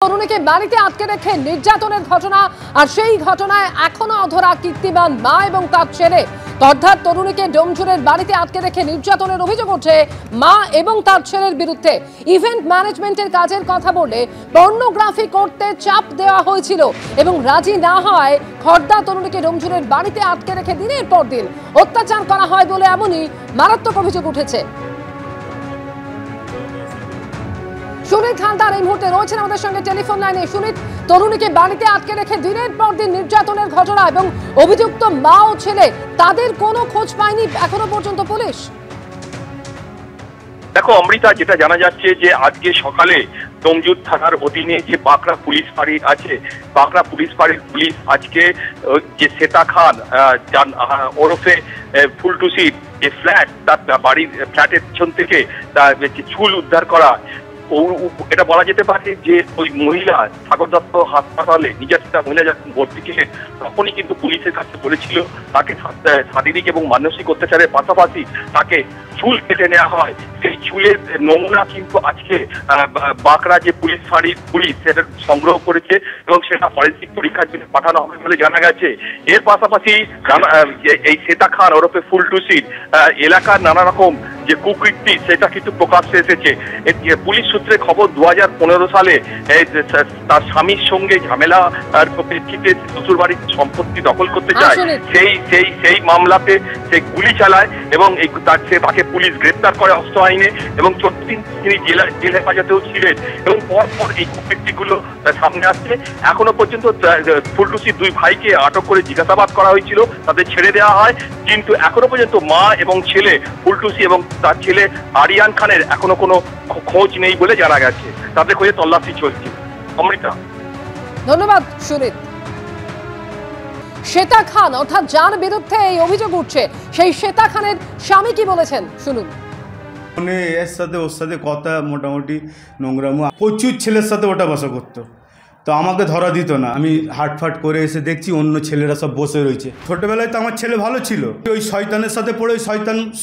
তরুণীকে বাড়িতে আটকে রেখে নির্যাতনের ঘটনা, আর সেই ঘটনায় এখনো অধরা কীর্তিমান মা এবং তার ছেলে। অর্থাৎ তরুণীকে ডোমজুরের বাড়িতে আটকে রেখে নির্যাতনের অভিযোগ উঠছে মা এবং তার ছেলের বিরুদ্ধে। ইভেন্ট ম্যানেজমেন্টের কাজের কথা বলে পর্নোগ্রাফি করতে চাপ দেওয়া হয়েছিল এবং রাজি না হয় খর্দা তরুণীকে ডোমজুরের বাড়িতে আটকে রেখে দিনের পর দিন অত্যাচার করা হয় বলে এমনই মারাত্মক অভিযোগ উঠেছে। সুনীত হালদার এই মুহূর্তে রয়েছেন আমাদের সঙ্গে টেলিফোন লাইনে। সুনীত, তরুণীকে বাড়িতে আটকে রেখে দিনের পর দিন নির্যাতনের ঘটনা এবং অভিযুক্ত মা ও ছেলে, তাদের কোনো খোঁজ পায়নি এখনো পর্যন্ত পুলিশ? দেখো অমৃতা, যেটা জানা যাচ্ছে যে আজকে সকালে ডোমজুর থানার অধীনে যে বাঁকড়া পুলিশ ফাঁড়ি আছে, বাঁকড়া পুলিশ ফাঁড়ির পুলিশ আজকে যে শ্বেতা খান ওরফে ফুলটুসির যে ফ্ল্যাট, তার বাড়ির ফ্ল্যাটের পিছন থেকে তার চুল উদ্ধার করা, এটা বলা যেতে পারে যে ওই মহিলা সাগর দত্ত হাসপাতালে নির্যাতিতা মহিলা যখন ভর্তি ছিলেন তখনই কিন্তু পুলিশের কাছে বলেছিল তাকে শারীরিক এবং মানসিক অত্যাচারের পাশাপাশি তাকে চুল কেটে নেওয়া হয়। সেই চুলের নমুনা কিন্তু আজকে বাঁকড়া যে পুলিশ ফাঁড়ির পুলিশ সেটা সংগ্রহ করেছে এবং সেটা ফরেন্সিক পরীক্ষার জন্য পাঠানো হবে বলে জানা গেছে। এর পাশাপাশি এই শ্বেতা খান ওরফে ফুলটুসির এলাকার নানা রকম যে কুকৃতি সেটা কিন্তু প্রকাশ্যে এসেছে। পুলিশ সূত্রে খবর 2015 সালে তার স্বামীর সঙ্গে ঝামেলা প্রেক্ষিতে শ্বশুর বাড়ির সম্পত্তি দখল করতে চায়, সেই মামলাতে সে গুলি চালায় এবং তাকে পুলিশ গ্রেপ্তার করে অস্ত্র আইনে এবং 14 দিন তিনি জেল হেফাজতেও ছিলেন এবং পরপর এই কুকৃতিগুলো সামনে আসছে। এখনো পর্যন্ত ফুলটুসির দুই ভাইকে আটক করে জিজ্ঞাসাবাদ করা হয়েছিল, তাদের ছেড়ে দেওয়া হয়, কিন্তু এখনো পর্যন্ত মা এবং ছেলে ফুলটুসি এবং তার ছেলে আরিয়ান খানের এখনো কোনো খোঁজ নেই বলে জানা গেছে। তাদের খোঁজে তল্লাশি চলছে। অমৃতা, ধন্যবাদ সুনীত। শ্বেতা খান অর্থাৎ যার বিরুদ্ধে এই অভিযোগ উঠছে, সেই শ্বেতা খানের স্বামী কি বলেছেন শুনুন। এর সাথে ওর সাথে কথা মোটামুটি নোংরামো, প্রচুর ছেলের সাথে ওটা বসা করতো, তো আমাকে ধরা দিত না। আমি হাটফাট করে এসে দেখছি অন্য ছেলেরা সব বসে রয়েছে। ছোটবেলায় তো আমার ছেলে ভালো ছিল, ওই শয়তানের সাথে পড়ে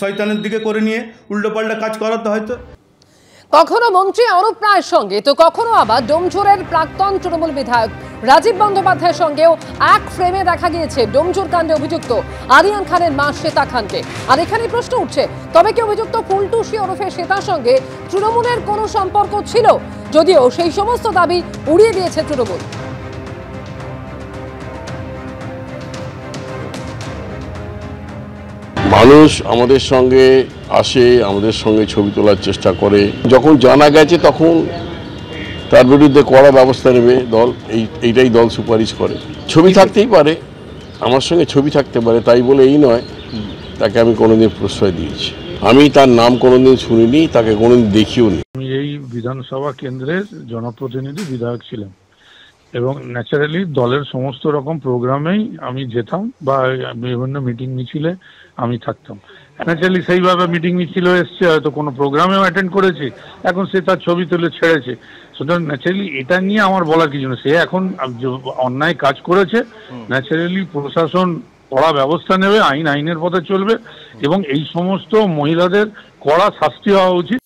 শয়তানের দিকে করে নিয়ে উল্টোপাল্টা কাজ করাতে হয়তো। কখনো মন্ত্রী অরূপ রায়ের সঙ্গে তো কখনো আবার ডোমজুরের প্রাক্তন তৃণমূল বিধায়ক রাজীব বন্দ্যোপাধ্যায়ের সঙ্গেও এক ফ্রেমে দেখা গিয়েছে ডোমজুর কাণ্ডে অভিযুক্ত আরিয়ান খানের মা শ্বেতা খানকে। আর এখানে প্রশ্ন উঠছে, তবে কি অভিযুক্ত ফুলটুসি ওরফে শ্বেতার সঙ্গে তৃণমূলের কোনো সম্পর্ক ছিল? যদিও সেই সমস্ত দাবি উড়িয়ে দিয়েছে তৃণমূল। মানুষ আমাদের সঙ্গে আসে, আমাদের সঙ্গে ছবি তোলার চেষ্টা করে, যখন জানা গেছে তখন তার বিরুদ্ধে কড়া ব্যবস্থা নেবে দল, এইটাই দল সুপারিশ করে। ছবি থাকতেই পারে, আমার সঙ্গে ছবি থাকতে পারে, তাই বলে এই নয় তাকে আমি কোনোদিন প্রশ্রয় দিয়েছি। আমি তার নাম কোনোদিন শুনিনি, তাকে কোনোদিন দেখিও নি। আমি এই বিধানসভা কেন্দ্রের জনপ্রতিনিধি বিধায়ক ছিলাম এবং ন্যাচারালি দলের সমস্ত রকম প্রোগ্রামেই আমি যেতাম বা বিভিন্ন মিটিং মিছিলে আমি থাকতাম। ন্যাচারালি সেইভাবে মিটিং মিছিল এসছে, হয়তো কোনো প্রোগ্রামেও অ্যাটেন্ড করেছি, এখন সে তার ছবি তুলে ছেড়েছে। সুতরাং ন্যাচারালি এটা নিয়ে আমার বলার কিছু না। সে এখন অন্যায় কাজ করেছে, ন্যাচারালি প্রশাসন কড়া ব্যবস্থা নেবে, আইনের পথে চলবে এবং এই সমস্ত মহিলাদের কড়া শাস্তি হওয়া উচিত।